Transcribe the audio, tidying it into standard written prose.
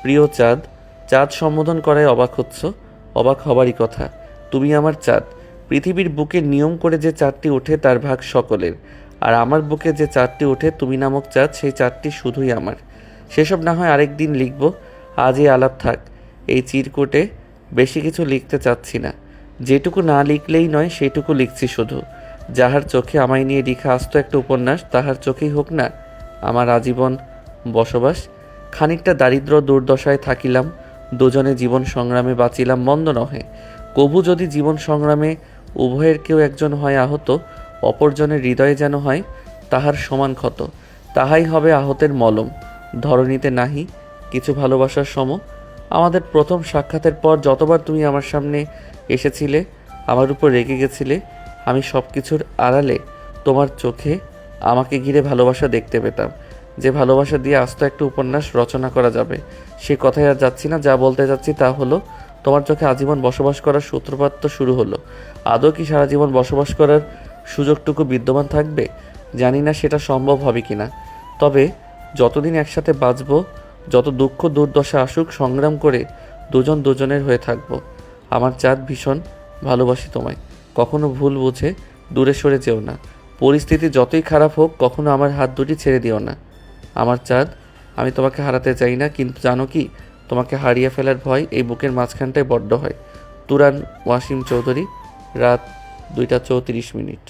প্রিয় চাঁদ। চাঁদ সম্বোধন করায় অবাক হচ্ছ? অবাক হবারই কথা। তুমি আমার চাঁদ। পৃথিবীর বুকে নিয়ম করে যে চাঁদটি ওঠে তার ভাগ সকলের, আর আমার বুকে যে চাঁদটি ওঠে তুমি নামক চাঁদ, সেই চাঁদটি শুধুই আমার। সেসব না হয় আরেক দিন লিখব, আজই আলাপ থাক। এই চিরকুটে বেশি কিছু লিখতে চাচ্ছি না। যেটুকু না লিখলেই নয় সেইটুকু লিখছি শুধু। যাহার চোখে আমায় নিয়ে লিখা আস্ত একটা উপন্যাস, তাহার চোখেই হোক না আমার আজীবন বসবাস। খানিকটা দারিদ্র দুর্দশায় থাকিলাম, দুজনে জীবন সংগ্রামে বাঁচিলাম, মন্দ নহে। কভু যদি জীবন সংগ্রামে উভয়ের কেউ একজন হয় আহত, অপরজনের হৃদয়ে যেন হয় তাহার সমান ক্ষত। তাহাই হবে আহতের মলম। ধরণীতে নাহি কিছু ভালোবাসার সম। আমাদের প্রথম সাক্ষাতের পর যতবার তুমি আমার সামনে এসেছিলে, আমার উপর রেগে গেছিলে, আমি সব কিছুর আড়ালে তোমার চোখে আমাকে ঘিরে ভালোবাসা দেখতে পেতাম। যে ভালোবাসা দিয়ে আস্ত একটা উপন্যাস রচনা করা যাবে, সে কথায় আর যাচ্ছি না। যা বলতে যাচ্ছি তা হলো, তোমার চোখে আজীবন বসবাস করার সূত্রপাত তো শুরু হলো। আদৌ কি সারা জীবন বসবাস করার সুযোগটুকু বিদ্যমান থাকবে? জানি না সেটা সম্ভব হবে কি না। তবে যতদিন একসাথে বাঁচব, যত দুঃখ দুর্দশা আসুক, সংগ্রাম করে দুজন দুজনের হয়ে থাকব। আমার চাঁদ, ভীষণ ভালোবাসি তোমায়। কখনো ভুল বুঝে দূরে সরে যেও না। পরিস্থিতি যতই খারাপ হোক, কখনো আমার হাত দুটি ছেড়ে দিও না। আমার চাঁদ, আমি তোমাকে হারাতে চাই না, কিন্তু জানো কি, তোমাকে হারিয়ে ফেলার ভয় এই বুকের মাঝখানটায় বড্ড হয়। তুরান ওয়াসিম চৌধুরী, রাত 2টা 34 মিনিট।